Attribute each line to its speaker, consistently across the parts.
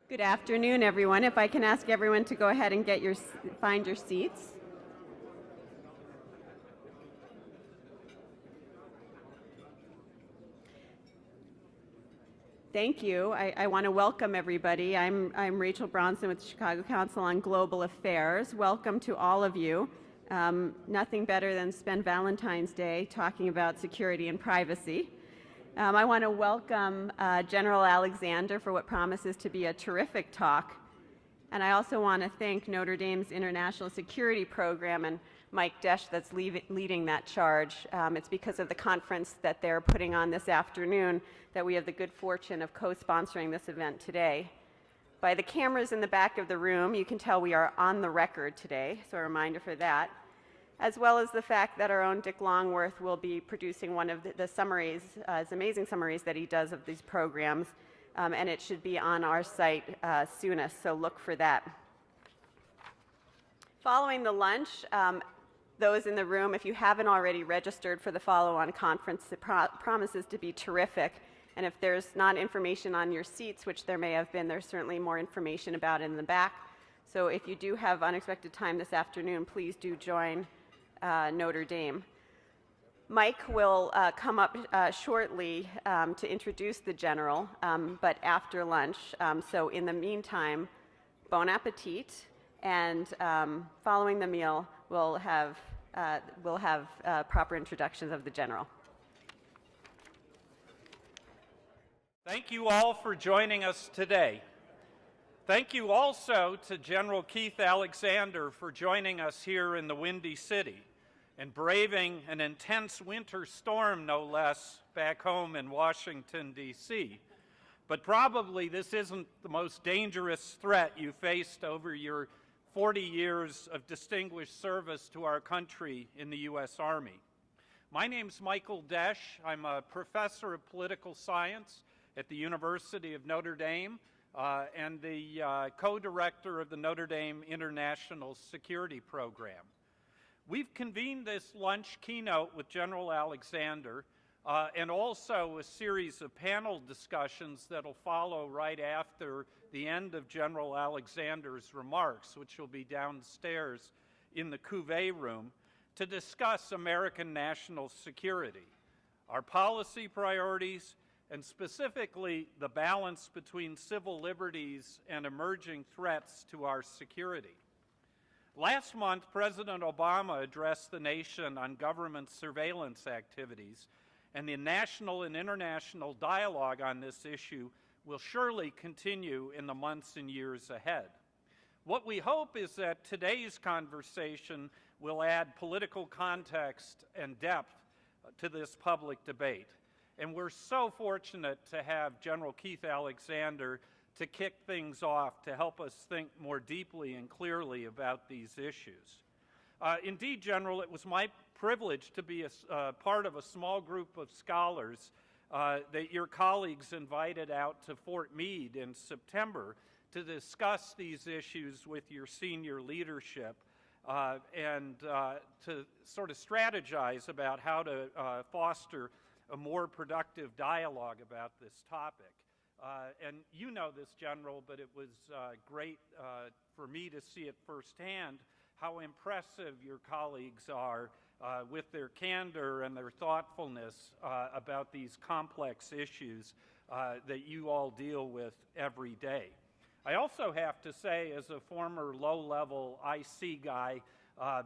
Speaker 1: Good afternoon, everyone. If I can ask everyone to go ahead and find your seats. Thank you. I want to welcome everybody. I'm Rachel Bronson with the Chicago Council on Global Affairs. Welcome to all of you. Nothing better than spend Valentine's Day talking about security and privacy. I want to welcome General Alexander for what promises to be a terrific talk. And I also want to thank Notre Dame's International Security Program and Mike Desch that's leading that charge. It's because of the conference that they're putting on this afternoon that we have the good fortune of co-sponsoring this event today. By the cameras in the back of the room, you can tell we are on the record today, so a reminder for that, as well as the fact that our own Dick Longworth will be producing one of the summaries, his amazing summaries that he does of these programs, and it should be on our site soonest, so look for that. Following the lunch, those in the room, if you haven't already registered for the follow-on conference, it promises to be terrific. And if there's not information on your seats, which there may have been, there's certainly more information about it in the back. So if you do have unexpected time this afternoon, please do join Notre Dame. Mike will come up shortly to introduce the general, but after lunch. So in the meantime, bon appetit, and following the meal, we'll have proper introductions of the general.
Speaker 2: Thank you all for joining us today. Thank you also to General Keith Alexander for joining us here in the Windy City and braving an intense winter storm, no less, back home in Washington, D.C. But probably this isn't the most dangerous threat you faced over your 40 years of distinguished service to our country in the U.S. Army. My name's Michael Desch. I'm a professor of political science at the University of Notre Dame and the co-director of the Notre Dame International Security Program. We've convened this lunch keynote with General Alexander and also a series of panel discussions that'll follow right after the end of General Alexander's remarks, which will be downstairs in the Cuvée room, to discuss American national security, our policy priorities, and specifically the balance between civil liberties and emerging threats to our security. Last month, President Obama addressed the nation on government surveillance activities, and the national and international dialogue on this issue will surely continue in the months and years ahead. What we hope is that today's conversation will add political context and depth to this public debate. And we're so fortunate to have General Keith Alexander to kick things off, to help us think more deeply and clearly about these issues. Indeed, General, it was my privilege to be a part of a small group of scholars that your colleagues invited out to Fort Meade in September to discuss these issues with your senior leadership and to sort of strategize about how to foster a more productive dialogue about this topic. And you know this, General, but it was great for me to see it firsthand how impressive your colleagues are with their candor and their thoughtfulness about these complex issues that you all deal with every day. I also have to say, as a former low-level IC guy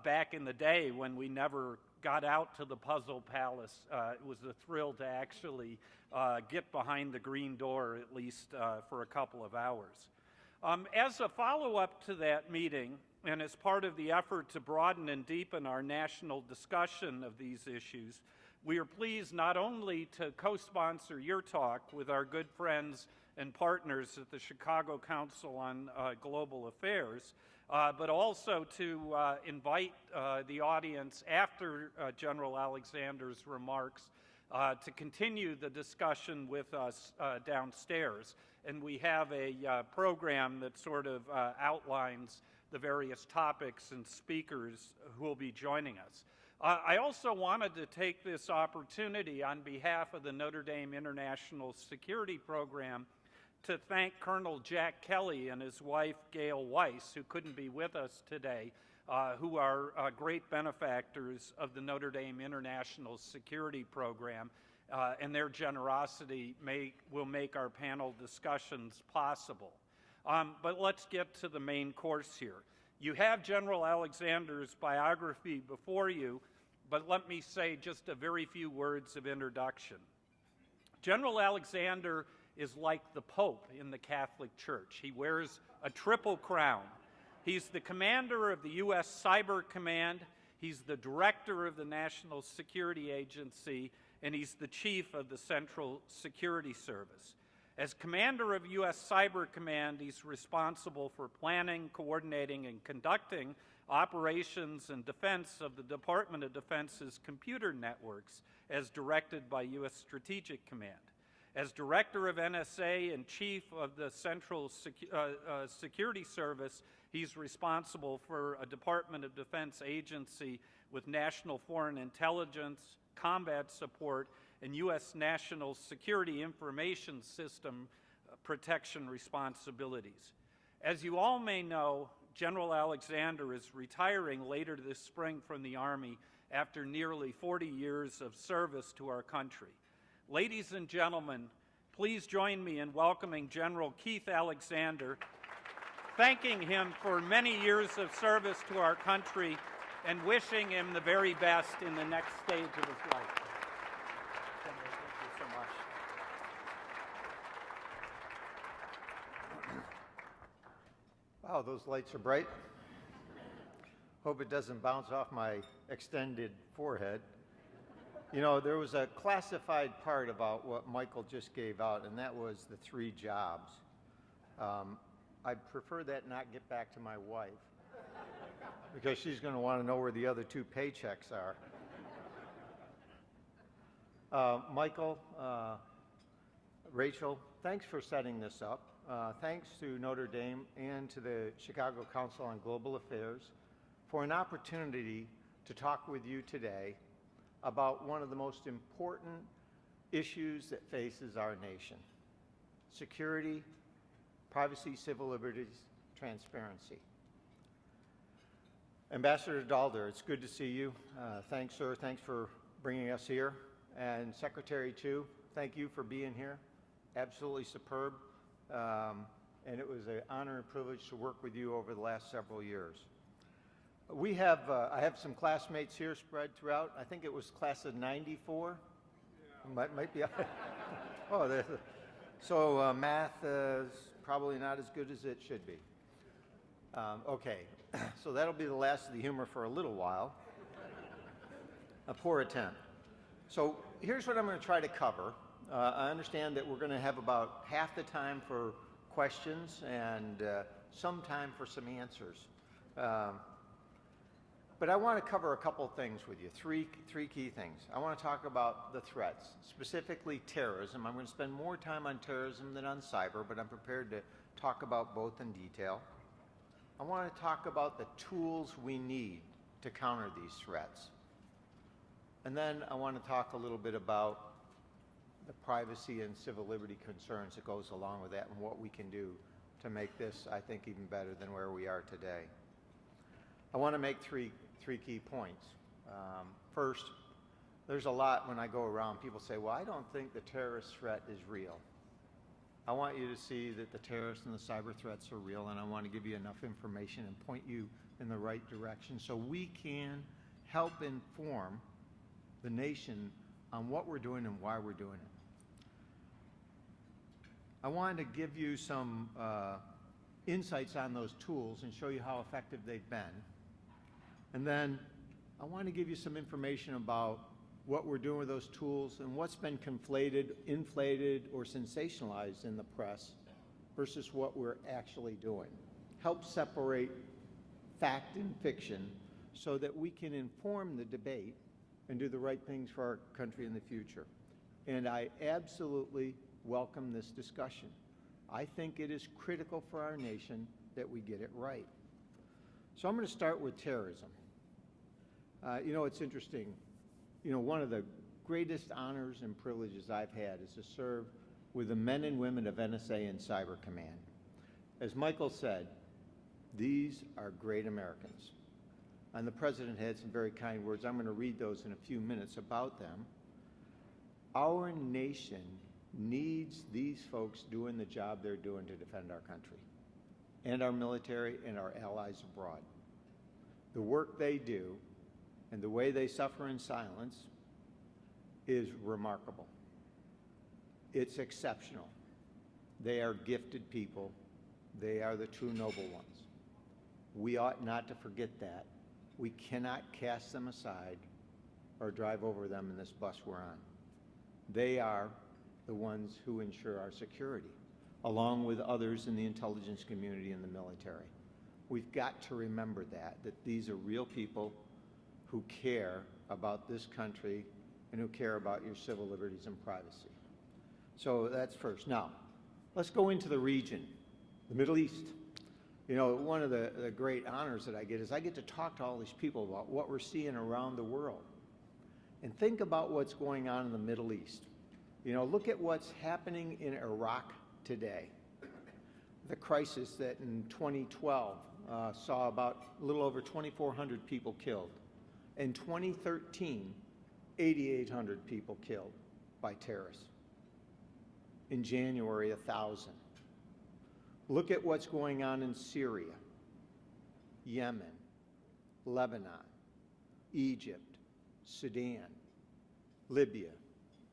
Speaker 2: back in the day when we never got out to the Puzzle Palace, it was a thrill to actually get behind the green door, at least for a couple of hours. As a follow-up to that meeting, and as part of the effort to broaden and deepen our national discussion of these issues, we are pleased not only to co-sponsor your talk with our good friends and partners at the Chicago Council on Global Affairs, but also to invite the audience after General Alexander's remarks to continue the discussion with us downstairs. And we have a program that sort of outlines the various topics and speakers who will be joining us. I also wanted to take this opportunity on behalf of the Notre Dame International Security Program to thank Colonel Jack Kelly and his wife Gail Weiss, who couldn't be with us today, who are great benefactors of the Notre Dame International Security Program, and their generosity will make our panel discussions possible. But let's get to the main course here. You have General Alexander's biography before you, but let me say just a very few words of introduction. General Alexander is like the Pope in the Catholic Church. He wears a triple crown. He's the commander of the U.S. Cyber Command, he's the director of the National Security Agency, and he's the chief of the Central Security Service. As commander of U.S. Cyber Command, he's responsible for planning, coordinating, and conducting operations and defense of the Department of Defense's computer networks as directed by U.S. Strategic Command. As director of NSA and chief of the Central Security Service, he's responsible for a Department of Defense agency with national foreign intelligence, combat support, and U.S. national security information system protection responsibilities. As you all may know, General Alexander is retiring later this spring from the Army after nearly 40 years of service to our country. Ladies and gentlemen, please join me in welcoming General Keith Alexander, thanking him for many years of service to our country, and wishing him the very best in the next stage of his life. General, thank you so much.
Speaker 3: Wow, those lights are bright. Hope it doesn't bounce off my extended forehead. You know, there was a classified part about what Michael just gave out, and that was the 3 jobs. I'd prefer that not get back to my wife, because she's going to want to know where the other 2 paychecks are. Michael, Rachel, thanks for setting this up. Thanks to Notre Dame and to the Chicago Council on Global Affairs for an opportunity to talk with you today about one of the most important issues that faces our nation: security, privacy, civil liberties, transparency. Ambassador Dalder, it's good to see you. Thanks, sir. Thanks for bringing us here. And Secretary Chu, thank you for being here. Absolutely superb. And it was an honor and privilege to work with you over the last several years. We have, I have some classmates here spread throughout. I think it was class of 94. Yeah. Might be. Oh, so math is probably not as good as it should be. Okay, so that'll be the last of the humor for a little while. A poor attempt. So here's what I'm going to try to cover. I understand that we're going to have about half the time for questions and some time for some answers. But I want to cover a couple things with you, three key things. I want to talk about the threats, specifically terrorism. I'm going to spend more time on terrorism than on cyber, but I'm prepared to talk about both in detail. I want to talk about the tools we need to counter these threats. And then I want to talk a little bit about the privacy and civil liberty concerns that goes along with that and what we can do to make this, I think, even better than where we are today. I want to make three key points. First, there's a lot when I go around, people say, well, I don't think the terrorist threat is real. I want you to see that the terrorists and the cyber threats are real, and I want to give you enough information and point you in the right direction so we can help inform the nation on what we're doing and why we're doing it. I wanted to give you some insights on those tools and show you how effective they've been. And then I want to give you some information about what we're doing with those tools and what's been conflated, inflated, or sensationalized in the press versus what we're actually doing. Help separate fact and fiction so that we can inform the debate and do the right things for our country in the future. And I absolutely welcome this discussion. I think it is critical for our nation that we get it right. So I'm going to start with terrorism. You know, it's interesting. You know, one of the greatest honors and privileges I've had is to serve with the men and women of NSA and Cyber Command. As Michael said, these are great Americans. And the President had some very kind words. I'm going to read those in a few minutes about them. Our nation needs these folks doing the job they're doing to defend our country and our military and our allies abroad. The work they do and the way they suffer in silence is remarkable. It's exceptional. They are gifted people. They are the true noble ones. We ought not to forget that. We cannot cast them aside or drive over them in this bus we're on. They are the ones who ensure our security, along with others in the intelligence community and the military. We've got to remember that these are real people who care about this country and who care about your civil liberties and privacy. So that's first. Now, let's go into the region, the Middle East. You know, one of the great honors that I get is I get to talk to all these people about what we're seeing around the world. And think about what's going on in the Middle East. You know, look at what's happening in Iraq today. The crisis that in 2012 saw about a little over 2,400 people killed. In 2013, 8,800 people killed by terrorists. In January, 1,000. Look at what's going on in Syria, Yemen, Lebanon, Egypt, Sudan, Libya,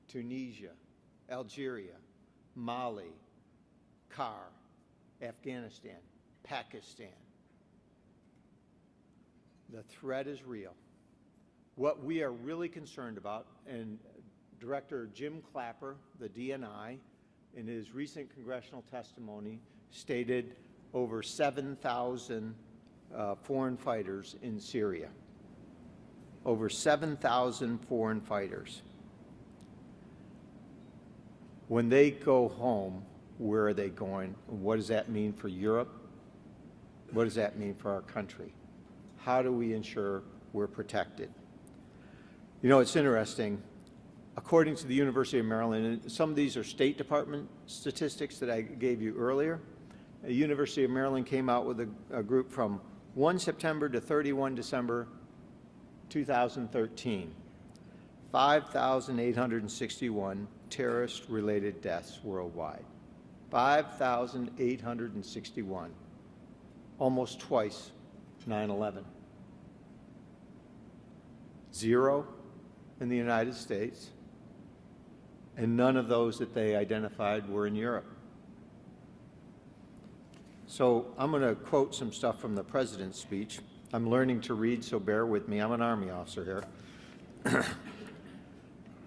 Speaker 3: Tunisia, Algeria, Mali, CAR, Afghanistan, Pakistan. The threat is real. What we are really concerned about, and Director Jim Clapper, the DNI, in his recent congressional testimony, stated over 7,000 foreign fighters in Syria. Over 7,000 foreign fighters. When they go home, where are they going? What does that mean for Europe? What does that mean for our country? How do we ensure we're protected? You know, it's interesting. According to the University of Maryland, and some of these are State Department statistics that I gave you earlier, the University of Maryland came out with a group from 1 September to 31 December 2013. 5,861 terrorist-related deaths worldwide. 5,861. Almost twice 9/11. 0 in the United States, and none of those that they identified were in Europe. So I'm going to quote some stuff from the President's speech. I'm learning to read, so bear with me. I'm an Army officer here.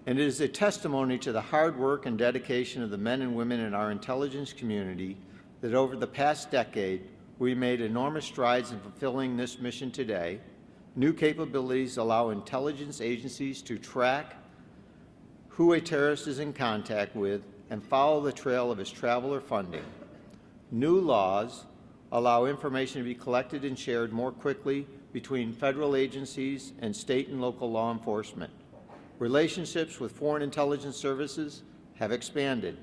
Speaker 3: And it is a testimony to the hard work and dedication of the men and women in our intelligence community that over the past decade, we made enormous strides in fulfilling this mission today. New capabilities allow intelligence agencies to track who a terrorist is in contact with and follow the trail of his travel or funding. New laws allow information to be collected and shared more quickly between federal agencies and state and local law enforcement. Relationships with foreign intelligence services have expanded,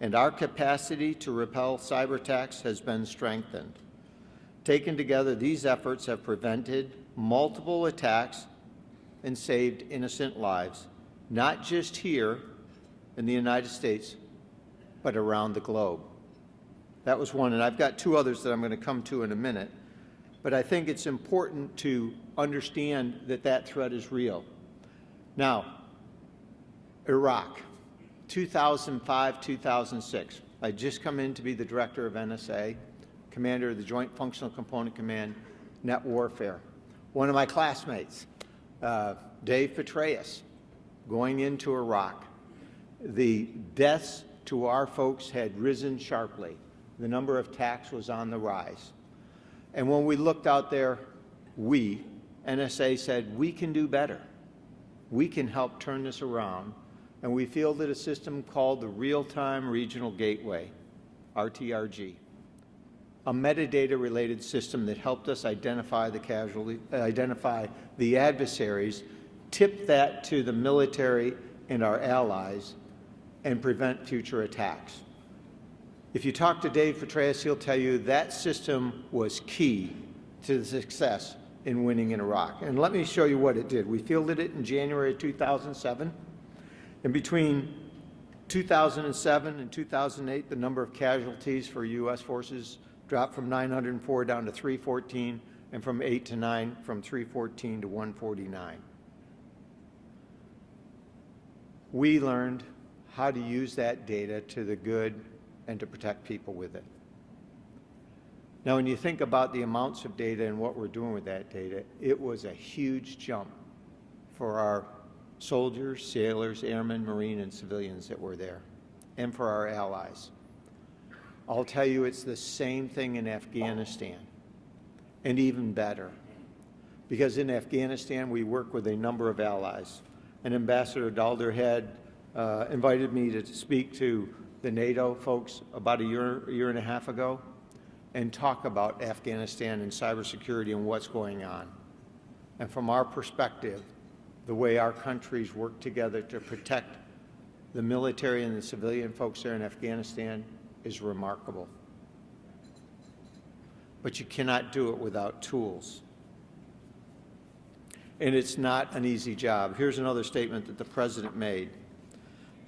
Speaker 3: and our capacity to repel cyber attacks has been strengthened. Taken together, these efforts have prevented multiple attacks and saved innocent lives, not just here in the United States, but around the globe. That was one, and I've got two others that I'm going to come to in a minute. But I think it's important to understand that that threat is real. Now, Iraq, 2005, 2006. I'd just come in to be the director of NSA, commander of the Joint Functional Component Command, Net Warfare. One of my classmates, Dave Petraeus, going into Iraq. The deaths to our folks had risen sharply. The number of attacks was on the rise. And when we looked out there, NSA said, we can do better. We can help turn this around. And we fielded a system called the Real-Time Regional Gateway, RTRG, a metadata-related system that helped us identify the adversaries, tip that to the military and our allies, and prevent future attacks. If you talk to Dave Petraeus, he'll tell you that system was key to the success in winning in Iraq. And let me show you what it did. We fielded it in January of 2007, and between 2007 and 2008, the number of casualties for U.S. forces dropped from 904 down to 314, and from 8 to 9 from 314 to 149. We learned how to use that data to the good and to protect people with it. Now, when you think about the amounts of data and what we're doing with that data, it was a huge jump for our soldiers, sailors, airmen, marine, and civilians that were there, and for our allies. I'll tell you, it's the same thing in Afghanistan, and even better, because in Afghanistan we work with a number of allies. And Ambassador Dalder had invited me to speak to the NATO folks about a year and a half ago and talk about Afghanistan and cybersecurity and what's going on. And from our perspective, the way our countries work together to protect the military and the civilian folks there in Afghanistan is remarkable. But you cannot do it without tools. And it's not an easy job. Here's another statement that the President made.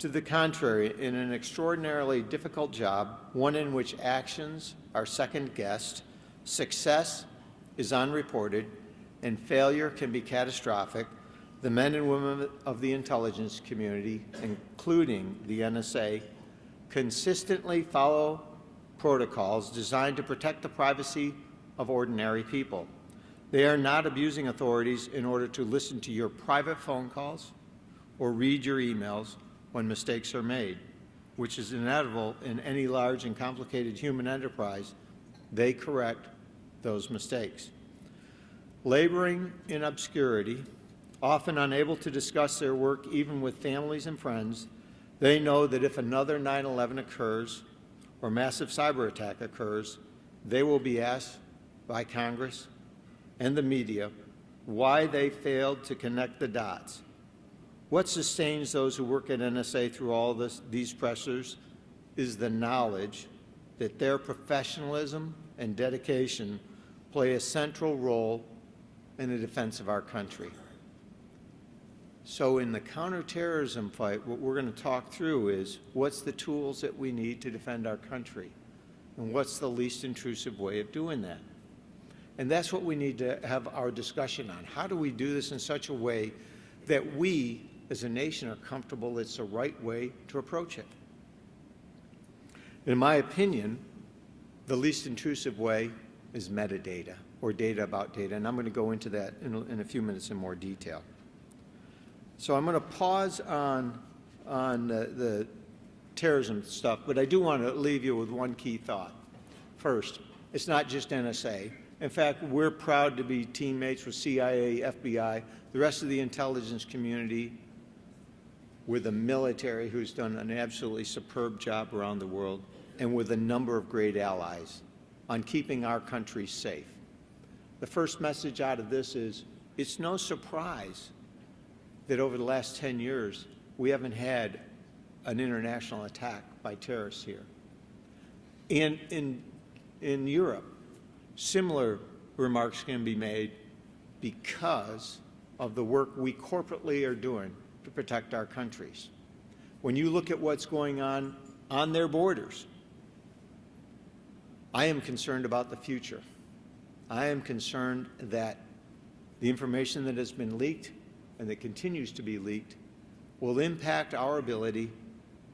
Speaker 3: To the contrary, in an extraordinarily difficult job, one in which actions are second-guessed, success is unreported, and failure can be catastrophic, the men and women of the intelligence community, including the NSA, consistently follow protocols designed to protect the privacy of ordinary people. They are not abusing authorities in order to listen to your private phone calls or read your emails when mistakes are made, which is inevitable in any large and complicated human enterprise. They correct those mistakes. Laboring in obscurity, often unable to discuss their work even with families and friends, they know that if another 9/11 occurs or massive cyber attack occurs, they will be asked by Congress and the media why they failed to connect the dots. What sustains those who work at NSA through all these pressures is the knowledge that their professionalism and dedication play a central role in the defense of our country. So in the counterterrorism fight, what we're going to talk through is what's the tools that we need to defend our country, and what's the least intrusive way of doing that. And that's what we need to have our discussion on. How do we do this in such a way that we, as a nation, are comfortable it's the right way to approach it? In my opinion, the least intrusive way is metadata, or data about data, and I'm going to go into that in a few minutes in more detail. So I'm going to pause on the terrorism stuff, but I do want to leave you with one key thought. First, it's not just NSA. In fact, we're proud to be teammates with CIA, FBI, the rest of the intelligence community, with the military, who's done an absolutely superb job around the world, and with a number of great allies on keeping our country safe. The first message out of this is, it's no surprise that over the last 10 years, we haven't had an international attack by terrorists here. And in Europe, similar remarks can be made because of the work we corporately are doing to protect our countries. When you look at what's going on their borders, I am concerned about the future. I am concerned that the information that has been leaked and that continues to be leaked will impact our ability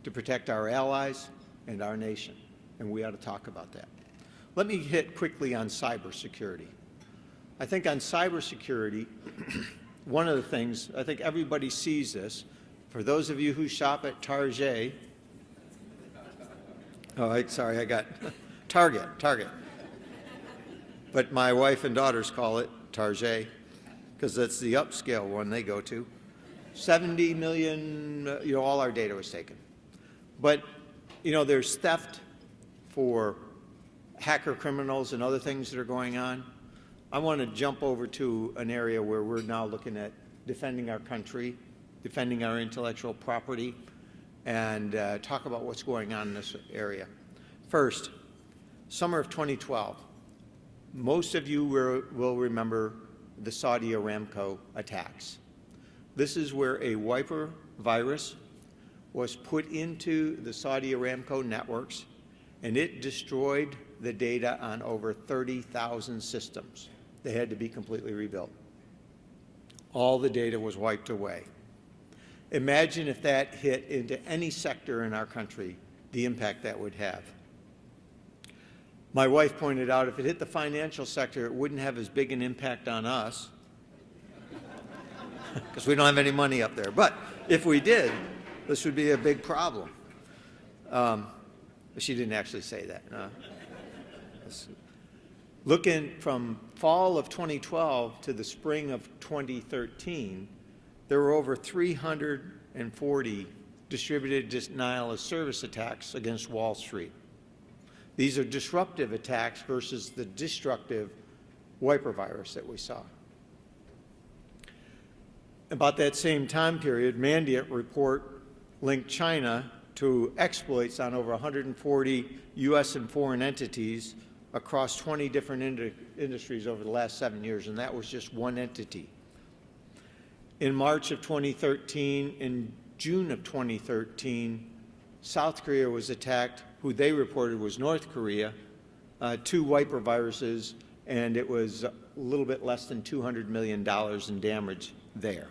Speaker 3: to protect our allies and our nation, and we ought to talk about that. Let me hit quickly on cybersecurity. I think on cybersecurity, one of the things, I think everybody sees this. For those of you who shop at Target, I got Target. But my wife and daughters call it Target because that's the upscale one they go to. 70 million, all our data was taken. But, there's theft for hacker criminals and other things that are going on. I want to jump over to an area where we're now looking at defending our country, defending our intellectual property, and talk about what's going on in this area. First, summer of 2012. Most of you will remember the Saudi Aramco attacks. This is where a wiper virus was put into the Saudi Aramco networks, and it destroyed the data on over 30,000 systems. They had to be completely rebuilt. All the data was wiped away. Imagine if that hit into any sector in our country, the impact that would have. My wife pointed out if it hit the financial sector, it wouldn't have as big an impact on us because we don't have any money up there. But if we did, this would be a big problem. She didn't actually say that. No. Looking from fall of 2012 to the spring of 2013, there were over 340 distributed denial of service attacks against Wall Street. These are disruptive attacks versus the destructive wiper virus that we saw. About that same time period, Mandiant report linked China to exploits on over 140 U.S. and foreign entities across 20 different industries over the last 7 years, and that was just one entity. In March of 2013, in June of 2013, South Korea was attacked, who they reported was North Korea, 2 wiper viruses, and it was a little bit less than $200 million in damage there.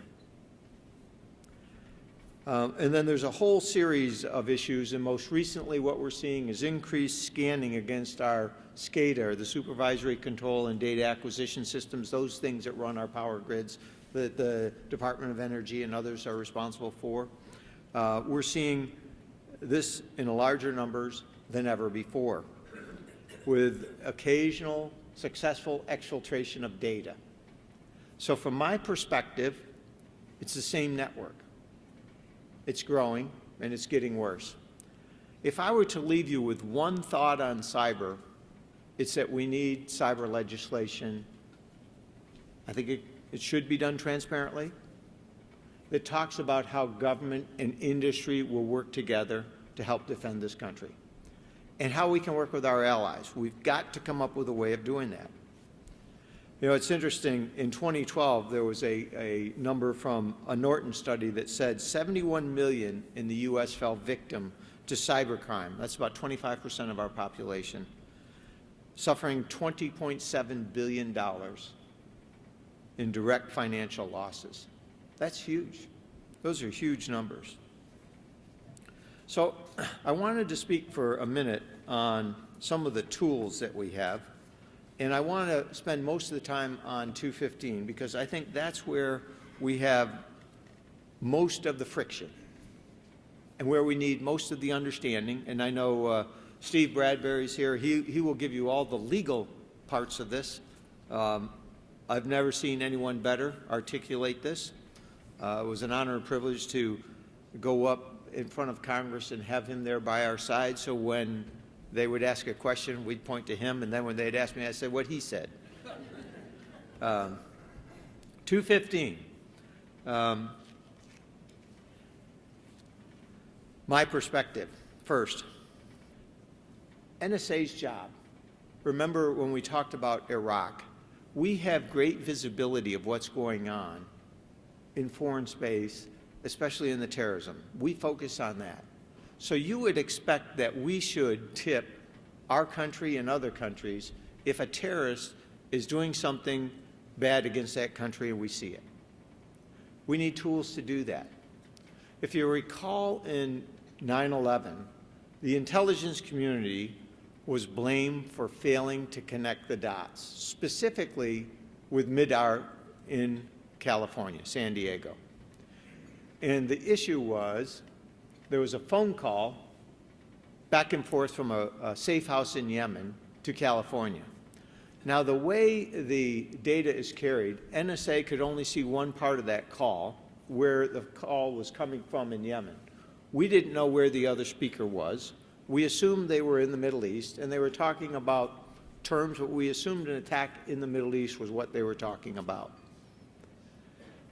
Speaker 3: And then there's a whole series of issues, and most recently what we're seeing is increased scanning against our SCADA, the supervisory control and data acquisition systems, those things that run our power grids that the Department of Energy and others are responsible for. We're seeing this in larger numbers than ever before, with occasional successful exfiltration of data. So from my perspective, it's the same network. It's growing, and it's getting worse. If I were to leave you with one thought on cyber, it's that we need cyber legislation. I think it should be done transparently. That talks about how government and industry will work together to help defend this country, and how we can work with our allies. We've got to come up with a way of doing that. You know, it's interesting, in 2012, there was a number from a Norton study that said 71 million in the U.S. fell victim to cybercrime. That's about 25% of our population, suffering $20.7 billion in direct financial losses. That's huge. Those are huge numbers. So I wanted to speak for a minute on some of the tools that we have. And I want to spend most of the time on 215 because I think that's where we have most of the friction and where we need most of the understanding. And I know Steve Bradbury's here. He will give you all the legal parts of this. I've never seen anyone better articulate this. It was an honor and privilege to go up in front of Congress and have him there by our side, so when they would ask a question, we'd point to him, and then when they'd ask me, I said what he said. 215. My perspective, first, NSA's job. Remember when we talked about Iraq, we have great visibility of what's going on in foreign space, especially in the terrorism. We focus on that. So you would expect that we should tip our country and other countries if a terrorist is doing something bad against that country and we see it. We need tools to do that. If you recall in 9/11, the intelligence community was blamed for failing to connect the dots, specifically with Midar in California, San Diego. And the issue was there was a phone call back and forth from a safe house in Yemen to California. Now, the way the data is carried, NSA could only see one part of that call, where the call was coming from in Yemen. We didn't know where the other speaker was. We assumed they were in the Middle East, and they were talking about terms, but we assumed an attack in the Middle East was what they were talking about.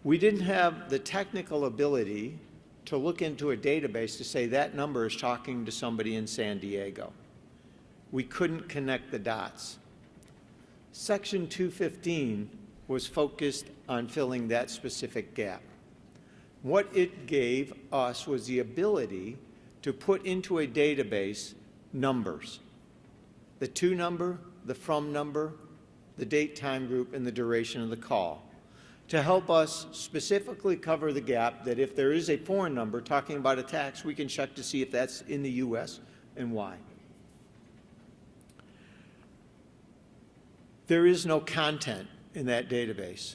Speaker 3: We didn't have the technical ability to look into a database to say that number is talking to somebody in San Diego. We couldn't connect the dots. Section 215 was focused on filling that specific gap. What it gave us was the ability to put into a database numbers. The to number, the from number, the date, time group, and the duration of the call, to help us specifically cover the gap that if there is a foreign number talking about a tax, we can check to see if that's in the U.S. and why. There is no content in that database.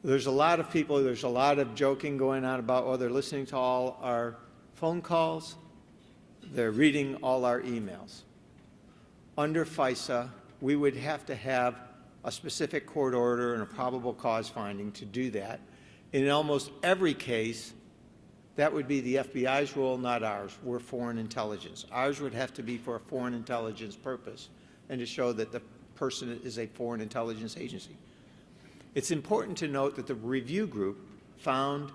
Speaker 3: There's a lot of people, there's a lot of joking going on about, oh, they're listening to all our phone calls, they're reading all our emails. Under FISA, we would have to have a specific court order and a probable cause finding to do that. In almost every case, that would be the FBI's role, not ours. We're foreign intelligence. Ours would have to be for a foreign intelligence purpose and to show that the person is a foreign intelligence agency. It's important to note that the review group found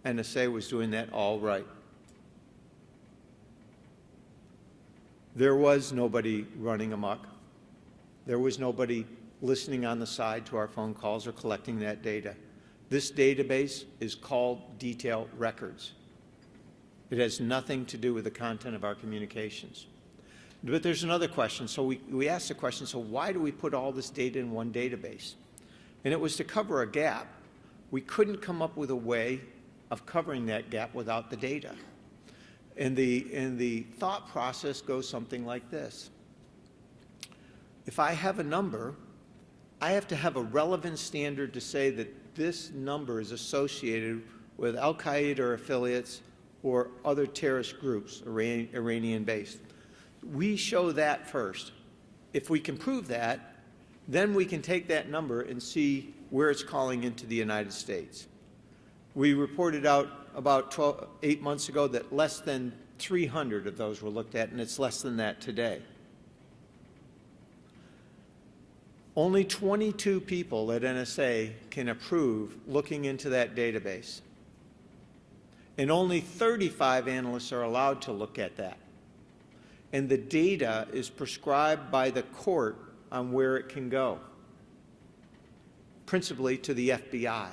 Speaker 3: NSA was doing that all right. There was nobody running amok. There was nobody listening on the side to our phone calls or collecting that data. This database is called Detail Records. It has nothing to do with the content of our communications. But there's another question. So we asked the question, so why do we put all this data in one database? And it was to cover a gap. We couldn't come up with a way of covering that gap without the data. And the thought process goes something like this. If I have a number, I have to have a relevant standard to say that this number is associated with Al-Qaeda or affiliates or other terrorist groups, Iranian-based. We show that first. If we can prove that, then we can take that number and see where it's calling into the United States. We reported out about 8 months ago that less than 300 of those were looked at, and it's less than that today. Only 22 people at NSA can approve looking into that database. And only 35 analysts are allowed to look at that. And the data is prescribed by the court on where it can go, principally to the FBI.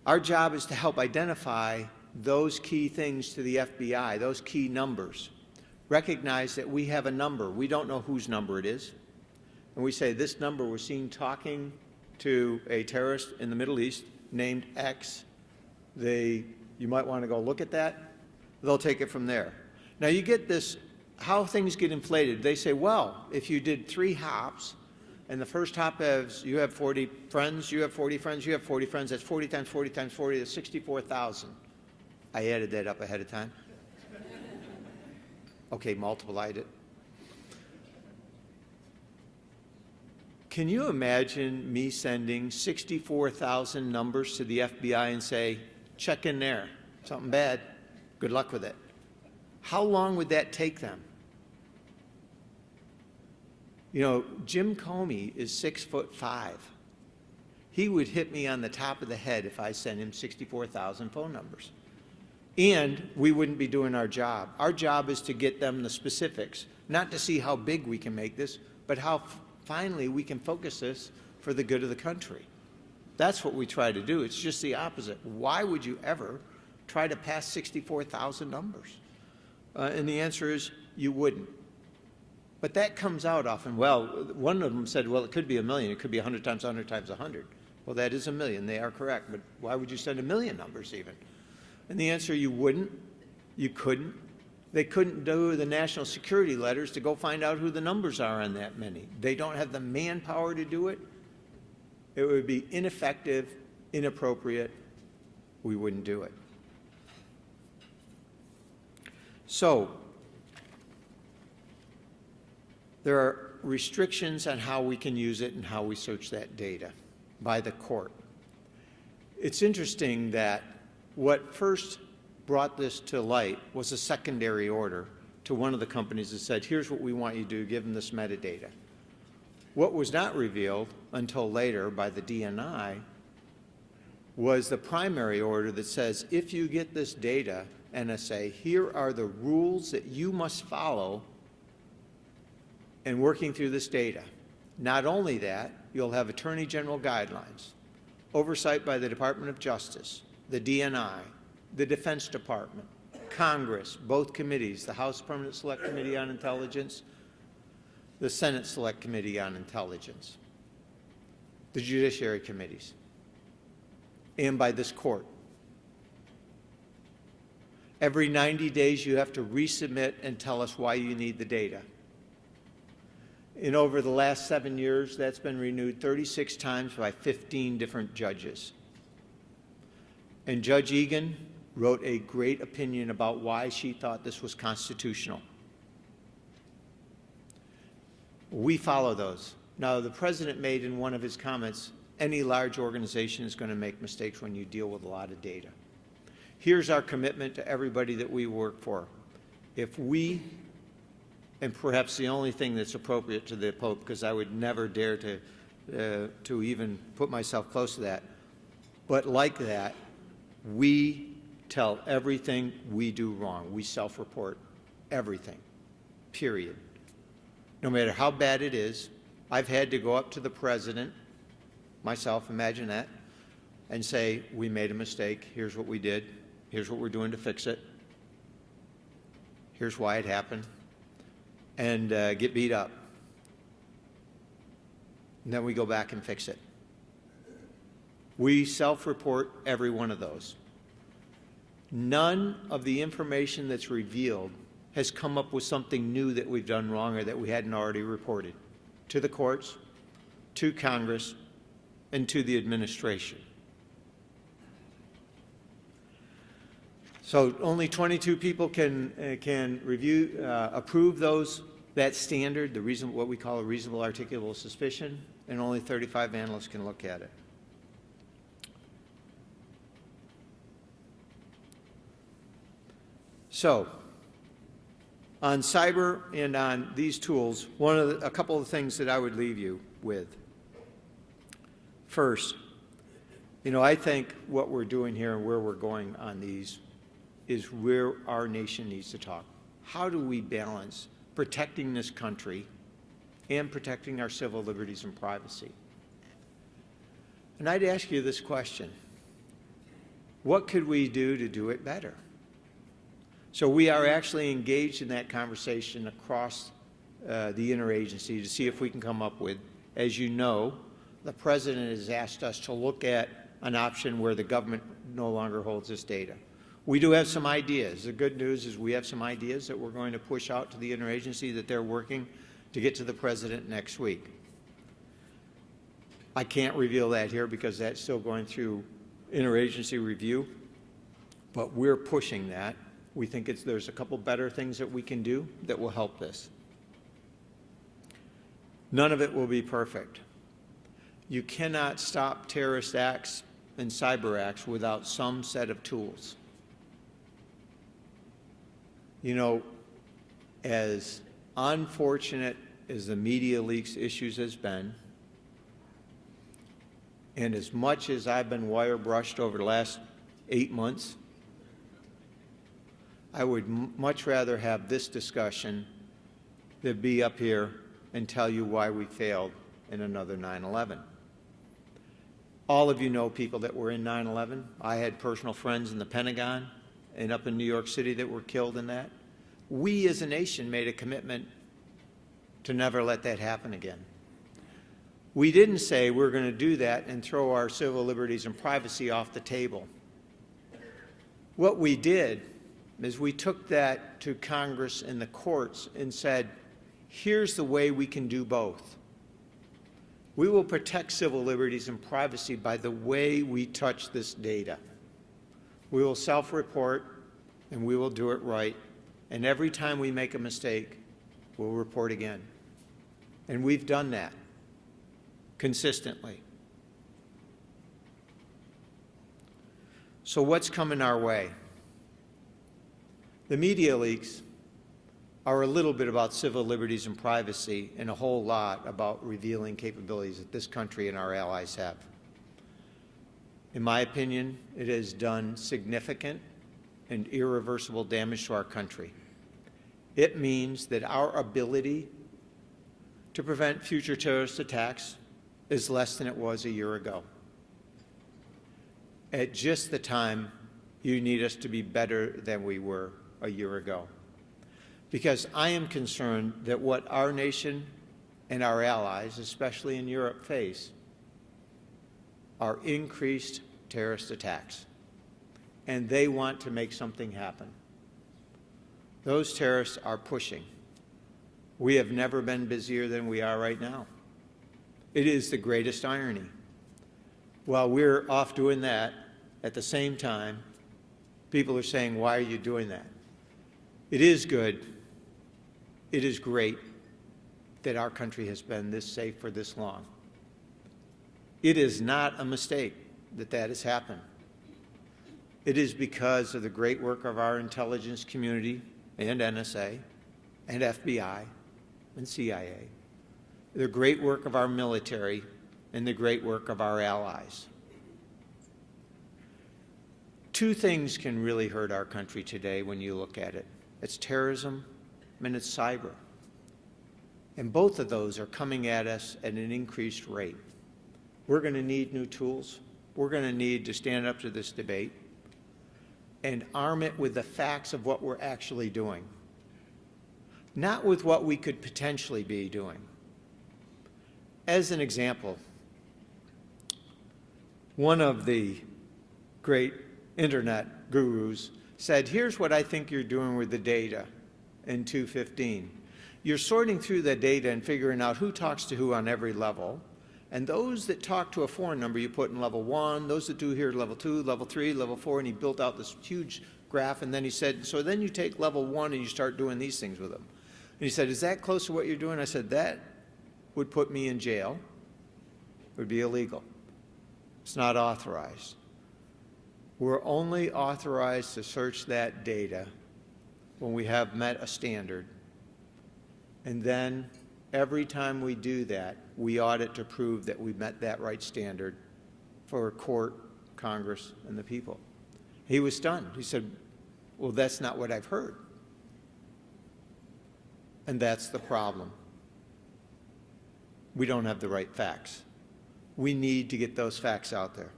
Speaker 3: Our job is to help identify those key things to the FBI, those key numbers. Recognize that we have a number. We don't know whose number it is. And we say this number was seen talking to a terrorist in the Middle East named X. You might want to go look at that. They'll take it from there. Now you get this, how things get inflated. They say, well, if you did 3 hops, and the first hop has, you have 40 friends, you have 40 friends, you have 40 friends, that's 40 times 40 times 40, that's 64,000. I added that up ahead of time. Okay, multiplied it. Can you imagine me sending 64,000 numbers to the FBI and say, check in there, something bad, good luck with it? How long would that take them? You know, Jim Comey is 6'5". He would hit me on the top of the head if I sent him 64,000 phone numbers. And we wouldn't be doing our job. Our job is to get them the specifics, not to see how big we can make this, but how finally we can focus this for the good of the country. That's what we try to do. It's just the opposite. Why would you ever try to pass 64,000 numbers? And the answer is you wouldn't. But that comes out often. Well, one of them said, well, it could be 1 million. It could be 100 times 100 times 100. Well, that is 1 million. They are correct. But why would you send 1 million numbers even? And the answer, you wouldn't. You couldn't. They couldn't do the national security letters to go find out who the numbers are on that many. They don't have the manpower to do it. It would be ineffective, inappropriate. We wouldn't do it. So, there are restrictions on how we can use it and how we search that data by the court. It's interesting that what first brought this to light was a secondary order to one of the companies that said, here's what we want you to do, give them this metadata. What was not revealed until later by the DNI was the primary order that says, if you get this data, NSA, here are the rules that you must follow in working through this data. Not only that, you'll have Attorney General guidelines, oversight by the Department of Justice, the DNI, the Defense Department, Congress, both committees, the House Permanent Select Committee on Intelligence, the Senate Select Committee on Intelligence, the Judiciary Committees, and by this court. Every 90 days you have to resubmit and tell us why you need the data. And over the last 7 years, that's been renewed 36 times by 15 different judges. And Judge Egan wrote a great opinion about why she thought this was constitutional. We follow those. Now, the President made in one of his comments, any large organization is going to make mistakes when you deal with a lot of data. Here's our commitment to everybody that we work for. If we, and perhaps the only thing that's appropriate to the Pope, because I would never dare to even put myself close to that, but like that, we tell everything we do wrong. We self-report everything, period. No matter how bad it is. I've had to go up to the President, myself, imagine that, and say, we made a mistake, here's what we did, here's what we're doing to fix it, here's why it happened, and get beat up. And then we go back and fix it. We self-report every one of those. None of the information that's revealed has come up with something new that we've done wrong or that we hadn't already reported to the courts, to Congress, and to the administration. So only 22 people can approve that standard, what we call a reasonable articulable suspicion, and only 35 analysts can look at it. So, on cyber and on these tools, a couple of things that I would leave you with. First, I think what we're doing here and where we're going on these is where our nation needs to talk. How do we balance protecting this country and protecting our civil liberties and privacy? And I'd ask you this question: what could we do to do it better? So we are actually engaged in that conversation across the interagency to see if we can come up with, as you know, the President has asked us to look at an option where the government no longer holds this data. We do have some ideas. The good news is we have some ideas that we're going to push out to the interagency that they're working to get to the President next week. I can't reveal that here because that's still going through interagency review, but we're pushing that. We think there's a couple better things that we can do that will help this. None of it will be perfect. You cannot stop terrorist acts and cyber acts without some set of tools. As unfortunate as the media leaks issues has been, and as much as I've been wire brushed over the last 8 months, I would much rather have this discussion than be up here and tell you why we failed in another 9/11. All of you know people that were in 9/11. I had personal friends in the Pentagon and up in New York City that were killed in that. We as a nation made a commitment to never let that happen again. We didn't say we're going to do that and throw our civil liberties and privacy off the table. What we did is we took that to Congress and the courts and said, here's the way we can do both. We will protect civil liberties and privacy by the way we touch this data. We will self-report and we will do it right. And every time we make a mistake, we'll report again. And we've done that consistently. So what's coming our way? The media leaks are a little bit about civil liberties and privacy and a whole lot about revealing capabilities that this country and our allies have. In my opinion, it has done significant and irreversible damage to our country. It means that our ability to prevent future terrorist attacks is less than it was a year ago. At just the time you need us to be better than we were a year ago. Because I am concerned that what our nation and our allies, especially in Europe, face are increased terrorist attacks. And they want to make something happen. Those terrorists are pushing. We have never been busier than we are right now. It is the greatest irony. While we're off doing that, at the same time, people are saying, why are you doing that? It is good. It is great that our country has been this safe for this long. It is not a mistake that that has happened. It is because of the great work of our intelligence community and NSA and FBI and CIA, the great work of our military and the great work of our allies. Two things can really hurt our country today when you look at it. It's terrorism and it's cyber. And both of those are coming at us at an increased rate. We're going to need new tools. We're going to need to stand up to this debate and arm it with the facts of what we're actually doing, not with what we could potentially be doing. As an example, one of the great internet gurus said, here's what I think you're doing with the data in 215. You're sorting through the data and figuring out who talks to who on every level. And those that talk to a foreign number you put in level 1, those that do here level 2, level 3, level 4, and he built out this huge graph, and then he said, so then you take level 1 and you start doing these things with them. And he said, is that close to what you're doing? I said, that would put me in jail. It would be illegal. It's not authorized. We're only authorized to search that data when we have met a standard. And then every time we do that, we audit to prove that we met that right standard for court, Congress, and the people. He was stunned. He said, well, that's not what I've heard. And that's the problem. We don't have the right facts. We need to get those facts out there.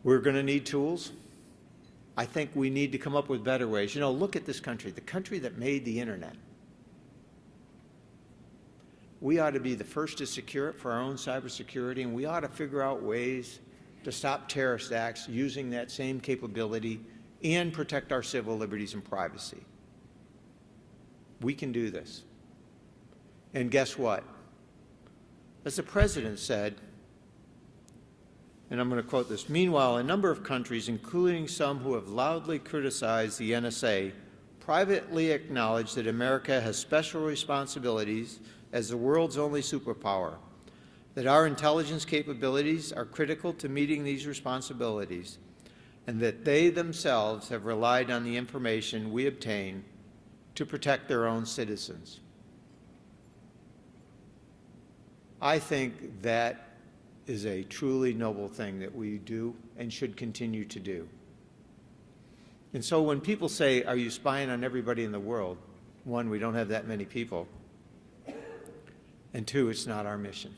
Speaker 3: We're going to need tools. I think we need to come up with better ways. You know, look at this country, the country that made the internet. We ought to be the first to secure it for our own cybersecurity, and we ought to figure out ways to stop terrorist acts using that same capability and protect our civil liberties and privacy. We can do this. And guess what? As the President said, and I'm going to quote this, meanwhile, a number of countries, including some who have loudly criticized the NSA, privately acknowledge that America has special responsibilities as the world's only superpower, that our intelligence capabilities are critical to meeting these responsibilities, and that they themselves have relied on the information we obtain to protect their own citizens. I think that is a truly noble thing that we do and should continue to do. And so when people say, are you spying on everybody in the world? One, we don't have that many people. And two, it's not our mission.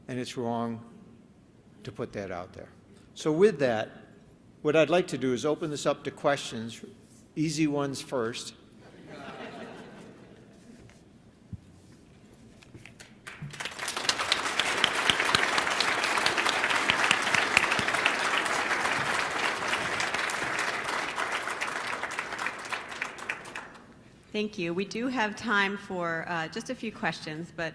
Speaker 3: And it's wrong to put that out there. So with that, what I'd like to do is open this up to questions, easy ones first.
Speaker 1: Thank you. We do have time for just a few questions, but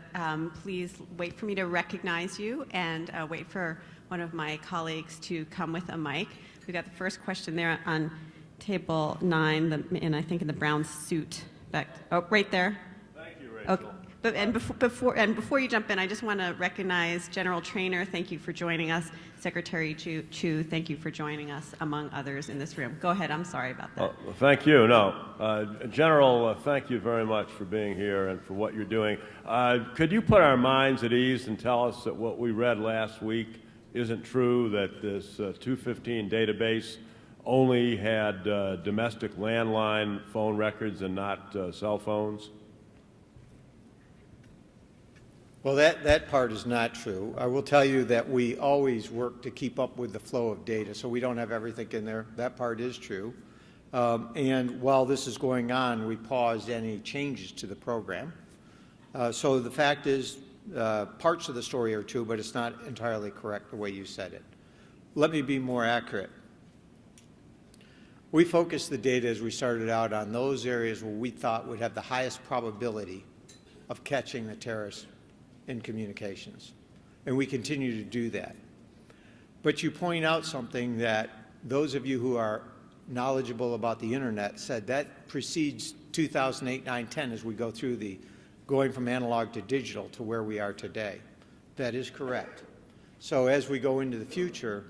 Speaker 1: please wait for me to recognize you and wait for one of my colleagues to come with a mic. We've got the first question there on table 9, and I think in the brown suit. Back, oh, right there.
Speaker 4: Thank you, Rachel.
Speaker 1: Okay. Before you jump in, I just want to recognize General Trainer. Thank you for joining us. Secretary Chu, thank you for joining us, among others in this room. Go ahead. I'm sorry about that.
Speaker 4: Well, thank you. No, General, thank you very much for being here and for what you're doing. Could you put our minds at ease and tell us that what we read last week isn't true, that this 215 database only had domestic landline phone records and not cell phones?
Speaker 3: Well, that part is not true. I will tell you that we always work to keep up with the flow of data, so we don't have everything in there. That part is true. And while this is going on, we paused any changes to the program. So the fact is, parts of the story are true, but it's not entirely correct the way you said it. Let me be more accurate. We focused the data as we started out on those areas where we thought would have the highest probability of catching the terrorists in communications, and we continue to do that. But you point out something that those of you who are knowledgeable about the internet said that precedes 2008, 9, 10 as we go through the going from analog to digital to where we are today. That is correct. So as we go into the future,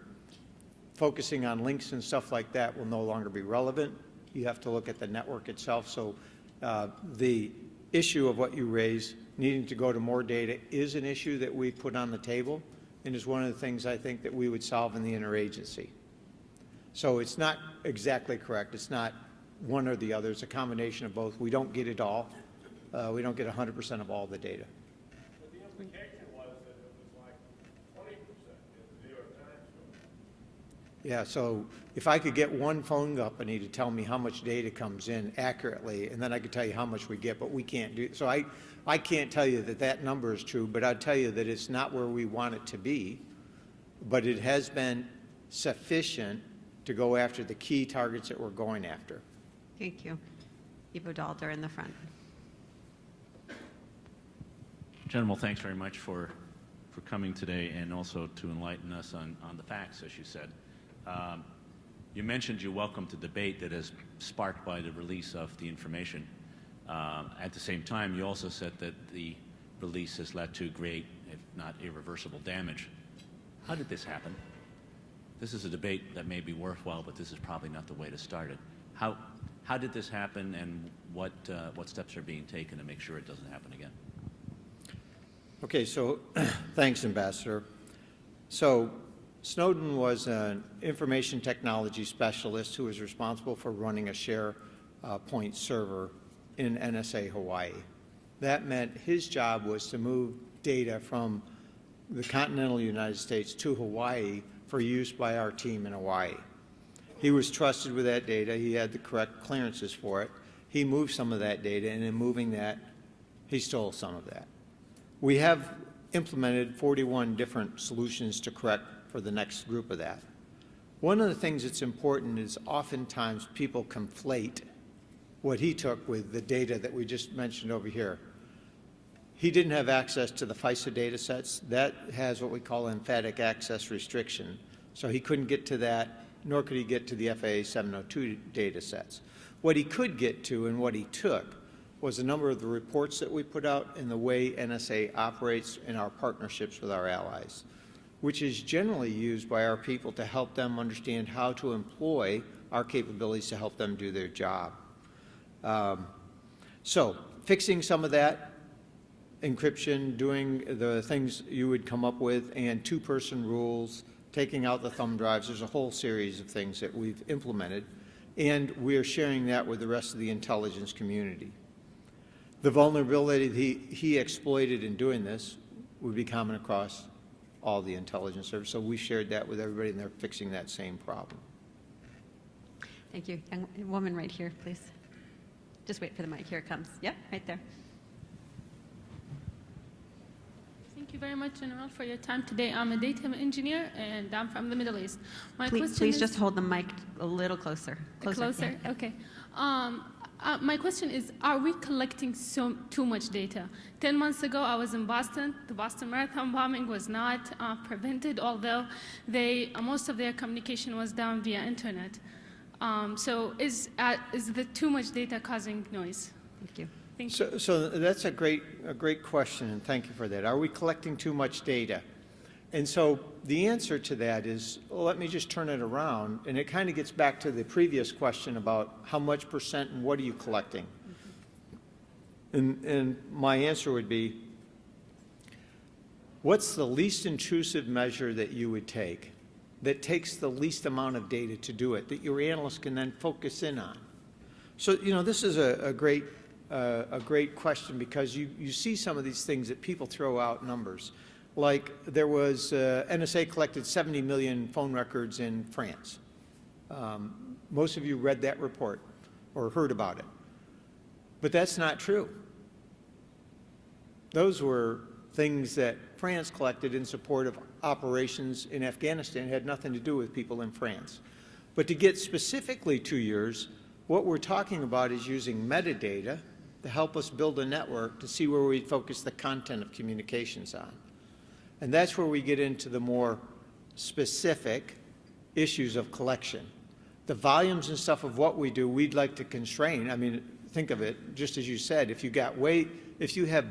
Speaker 3: focusing on links and stuff like that will no longer be relevant. You have to look at the network itself. So the issue of what you raise, needing to go to more data, is an issue that we put on the table and is one of the things I think that we would solve in the interagency. So it's not exactly correct. It's not one or the other. It's a combination of both. We don't get it all. We don't get 100% of all the data.
Speaker 4: But the implication was that it was like 20% in the New York Times story.
Speaker 3: Yeah, so if I could get one phone company to tell me how much data comes in accurately, and then I could tell you how much we get, but we can't do it. So I can't tell you that that number is true, but I'd tell you that it's not where we want it to be, but it has been sufficient to go after the key targets that we're going after.
Speaker 1: Thank you. Ivo Dalder in the front.
Speaker 5: General, thanks very much for coming today and also to enlighten us on the facts, as you said. You mentioned you welcomed the debate that is sparked by the release of the information. At the same time, you also said that the release has led to great, if not irreversible, damage. How did this happen? This is a debate that may be worthwhile, but this is probably not the way to start it. How did this happen, and what steps are being taken to make sure it doesn't happen again?
Speaker 3: Okay, so thanks, Ambassador. So Snowden was an information technology specialist who was responsible for running a SharePoint server in NSA Hawaii. That meant his job was to move data from the continental United States to Hawaii for use by our team in Hawaii. He was trusted with that data. He had the correct clearances for it. He moved some of that data, and in moving that, he stole some of that. We have implemented 41 different solutions to correct for the next group of that. One of the things that's important is oftentimes people conflate what he took with the data that we just mentioned over here. He didn't have access to the FISA data sets. That has what we call emphatic access restriction. So he couldn't get to that, nor could he get to the FAA 702 data sets. What he could get to and what he took was a number of the reports that we put out and the way NSA operates in our partnerships with our allies, which is generally used by our people to help them understand how to employ our capabilities to help them do their job. So fixing some of that, encryption, doing the things you would come up with, and two-person rules, taking out the thumb drives. There's a whole series of things that we've implemented, and we're sharing that with the rest of the intelligence community. The vulnerability he exploited in doing this would be common across all the intelligence services, so we shared that with everybody, and they're fixing that same problem.
Speaker 1: Thank you. Young woman right here, please. Just wait for the mic. Here it comes. Yep, right there.
Speaker 6: Thank you very much, General, for your time today. I'm a data engineer, and I'm from the Middle East.
Speaker 1: Please just hold the mic a little closer.
Speaker 6: Closer?
Speaker 1: Yeah.
Speaker 6: Okay. My question is, are we collecting too much data? 10 months ago, I was in Boston. The Boston Marathon bombing was not prevented, although most of their communication was done via internet. So is the too much data causing noise?
Speaker 1: Thank you.
Speaker 6: Thank you.
Speaker 3: So that's a great question, and thank you for that. Are we collecting too much data? And so the answer to that is, well, let me just turn it around, and it kind of gets back to the previous question about how much percent and what are you collecting? And my answer would be, what's the least intrusive measure that you would take that takes the least amount of data to do it, that your analysts can then focus in on? So, you know, this is a great question, because you see some of these things that people throw out numbers. Like there was, NSA collected 70 million phone records in France. Most of you read that report or heard about it. But that's not true. Those were things that France collected in support of operations in Afghanistan. It had nothing to do with people in France. But to get specifically to yours, what we're talking about is using metadata to help us build a network to see where we focus the content of communications on. And that's where we get into the more specific issues of collection. The volumes and stuff of what we do, we'd like to constrain. I mean, think of it, just as you said, if you have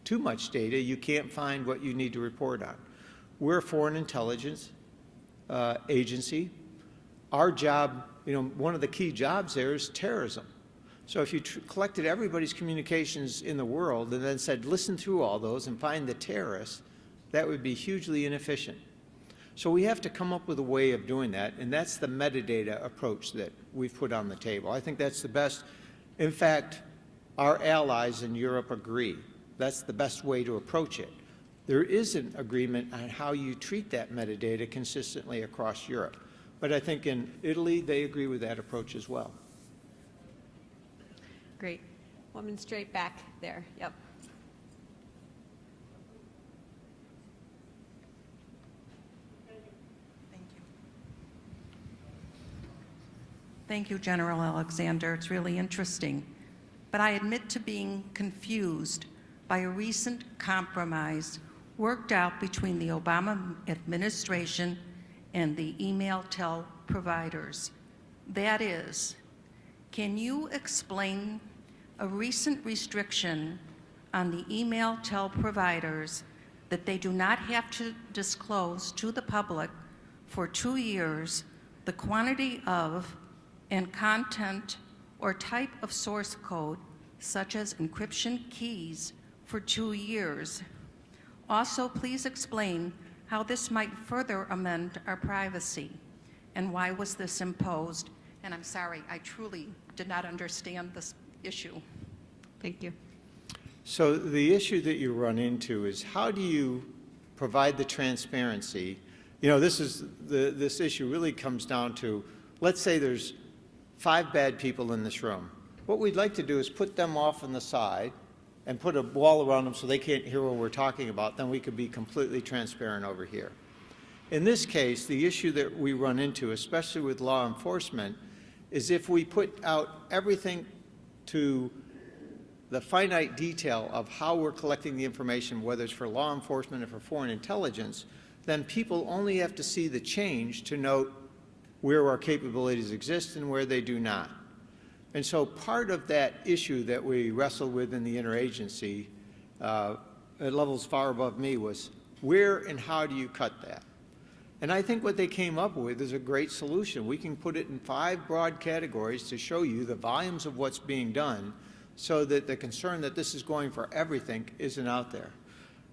Speaker 3: too much data, you can't find what you need to report on. We're a foreign intelligence agency. Our job, you know, one of the key jobs there is terrorism. So if you collected everybody's communications in the world and then said, listen through all those and find the terrorists, that would be hugely inefficient. So we have to come up with a way of doing that, and that's the metadata approach that we've put on the table. I think that's the best. In fact, our allies in Europe agree. That's the best way to approach it. There is an agreement on how you treat that metadata consistently across Europe. But I think in Italy, they agree with that approach as well.
Speaker 1: Great. Woman straight back there. Yep.
Speaker 7: Thank you, General Alexander. It's really interesting. But I admit to being confused by a recent compromise worked out between the Obama administration and the email-tel providers. That is, can you explain a recent restriction on the email-tel providers that they do not have to disclose to the public for 2 years the quantity of and content or type of source code, such as encryption keys, for 2 years? Also, please explain how this might further amend our privacy, and why was this imposed? And I'm sorry, I truly did not understand this issue.
Speaker 1: Thank you.
Speaker 3: So the issue that you run into is, how do you provide the transparency? You know, this issue really comes down to, let's say there's 5 bad people in this room. What we'd like to do is put them off on the side and put a wall around them so they can't hear what we're talking about. Then we could be completely transparent over here. In this case, the issue that we run into, especially with law enforcement, is if we put out everything to the finite detail of how we're collecting the information, whether it's for law enforcement or for foreign intelligence, then people only have to see the change to note where our capabilities exist and where they do not. And so part of that issue that we wrestled with in the interagency at levels far above me was, where and how do you cut that? And I think what they came up with is a great solution. We can put it in 5 broad categories to show you the volumes of what's being done, so that the concern that this is going for everything isn't out there.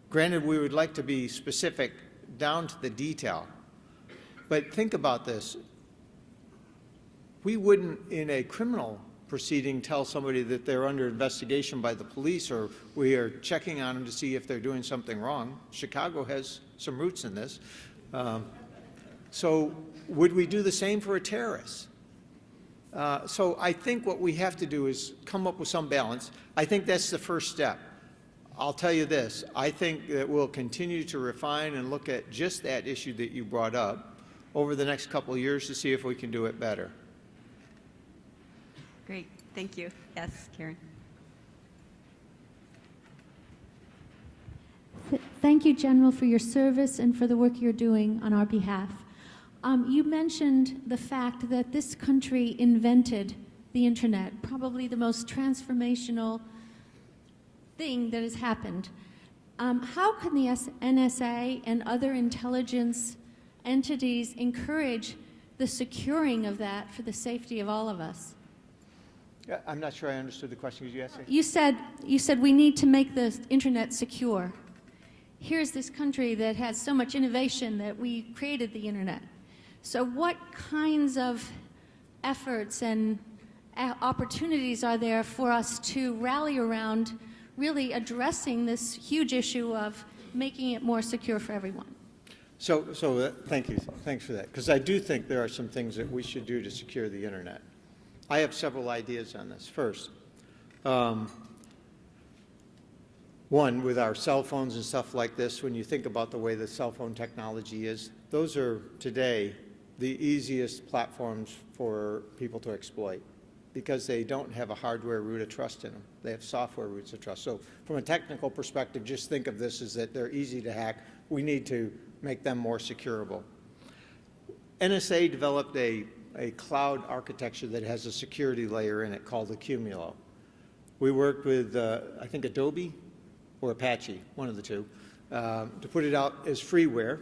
Speaker 3: Granted, we would like to be specific down to the detail, but think about this. We wouldn't, in a criminal proceeding, tell somebody that they're under investigation by the police, or we are checking on them to see if they're doing something wrong. Chicago has some roots in this. So would we do the same for a terrorist? So I think what we have to do is come up with some balance. I think that's the first step. I'll tell you this. I think that we'll continue to refine and look at just that issue that you brought up over the next couple of years to see if we can do it better.
Speaker 1: Great. Thank you. Yes, Karen.
Speaker 8: Thank you, General, for your service and for the work you're doing on our behalf. You mentioned the fact that this country invented the internet, probably the most transformational thing that has happened. How can the NSA and other intelligence entities encourage the securing of that for the safety of all of us?
Speaker 3: I'm not sure I understood the question. Could you ask it?
Speaker 8: You said we need to make the internet secure. Here's this country that has so much innovation that we created the internet. So what kinds of efforts and opportunities are there for us to rally around really addressing this huge issue of making it more secure for everyone?
Speaker 3: So thank you. Thanks for that. Because I do think there are some things that we should do to secure the internet. I have several ideas on this. First, one, with our cell phones and stuff like this, when you think about the way the cell phone technology is, those are today the easiest platforms for people to exploit because they don't have a hardware root of trust in them. They have software roots of trust. So from a technical perspective, just think of this as that they're easy to hack. We need to make them more securable. NSA developed a cloud architecture that has a security layer in it called the Cumulo. We worked with, I think, Adobe or Apache, one of the two, to put it out as freeware.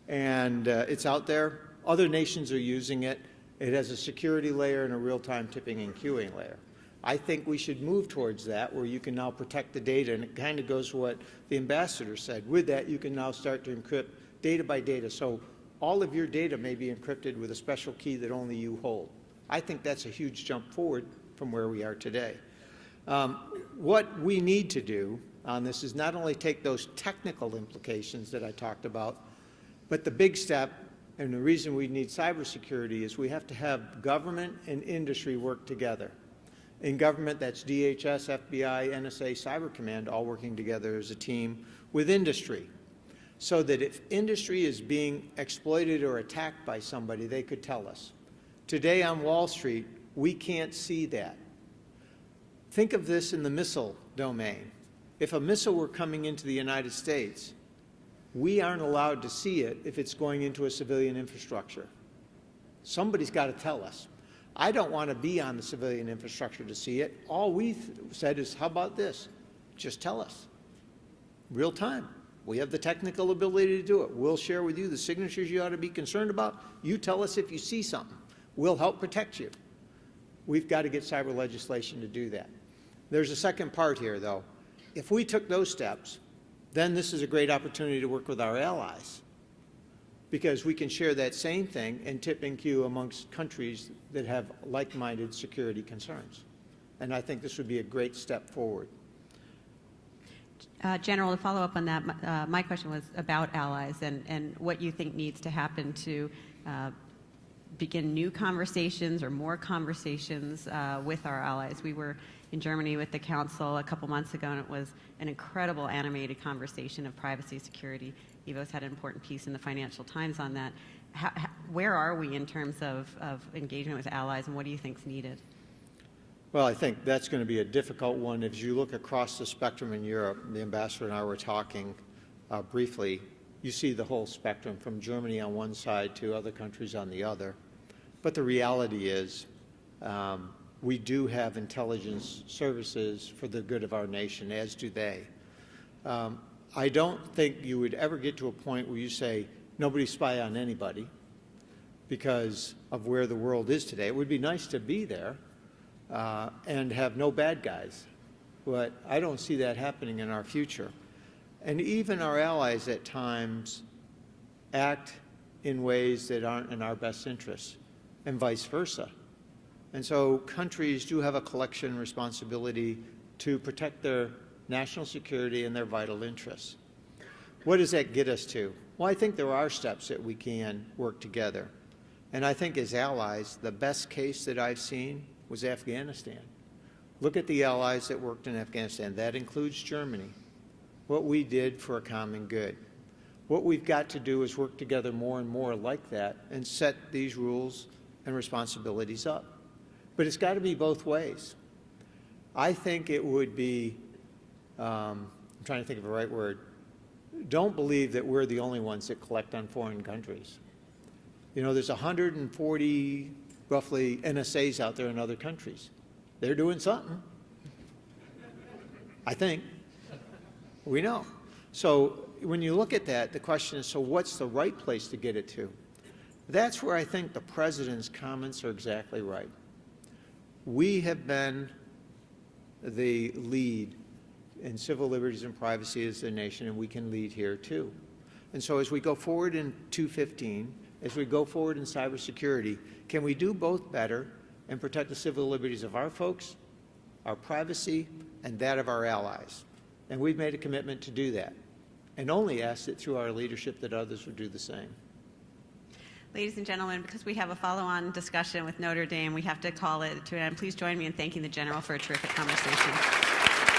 Speaker 3: And it's out there. Other nations are using it. It has a security layer and a real-time tipping and queuing layer. I think we should move towards that where you can now protect the data, and it kind of goes to what the ambassador said. With that, you can now start to encrypt data by data. So all of your data may be encrypted with a special key that only you hold. I think that's a huge jump forward from where we are today. What we need to do on this is not only take those technical implications that I talked about, but the big step, and the reason we need cybersecurity is we have to have government and industry work together. In government, that's DHS, FBI, NSA, Cyber Command, all working together as a team with industry, so that if industry is being exploited or attacked by somebody, they could tell us. Today on Wall Street, we can't see that. Think of this in the missile domain. If a missile were coming into the United States, we aren't allowed to see it if it's going into a civilian infrastructure. Somebody's got to tell us. I don't want to be on the civilian infrastructure to see it. All we said is, how about this? Just tell us. Real time. We have the technical ability to do it. We'll share with you the signatures you ought to be concerned about. You tell us if you see something. We'll help protect you. We've got to get cyber legislation to do that. There's a second part here, though. If we took those steps, then this is a great opportunity to work with our allies, because we can share that same thing and tip and queue amongst countries that have like-minded security concerns. And I think this would be a great step forward.
Speaker 1: General, to follow up on that, my question was about allies and what you think needs to happen to begin new conversations or more conversations with our allies. We were in Germany with the Council a couple months ago, and it was an incredible animated conversation of privacy security. Ivo's had an important piece in the Financial Times on that. Where are we in terms of engagement with allies, and what do you think is needed?
Speaker 3: Well, I think that's going to be a difficult one. As you look across the spectrum in Europe, the ambassador and I were talking briefly, you see the whole spectrum from Germany on one side to other countries on the other. But the reality is we do have intelligence services for the good of our nation, as do they. I don't think you would ever get to a point where you say, nobody spy on anybody because of where the world is today. It would be nice to be there and have no bad guys, but I don't see that happening in our future. And even our allies at times act in ways that aren't in our best interests, and vice versa. And so countries do have a collection responsibility to protect their national security and their vital interests. What does that get us to? Well, I think there are steps that we can work together. And I think as allies, the best case that I've seen was Afghanistan. Look at the allies that worked in Afghanistan. That includes Germany. What we did for a common good. What we've got to do is work together more and more like that and set these rules and responsibilities up. But it's got to be both ways. I think it would be, I'm trying to think of the right word, don't believe that we're the only ones that collect on foreign countries. You know, there's 140 roughly NSAs out there in other countries. They're doing something, I think. We know. So when you look at that, the question is, so what's the right place to get it to? That's where I think the President's comments are exactly right. We have been the lead in civil liberties and privacy as a nation, and we can lead here too. And so as we go forward in 215, as we go forward in cybersecurity, can we do both better and protect the civil liberties of our folks, our privacy, and that of our allies? And we've made a commitment to do that, and only ask it through our leadership that others would do the same.
Speaker 1: Ladies and gentlemen, because we have a follow-on discussion with Notre Dame, we have to call it to an end. Please join me in thanking the General for a terrific conversation.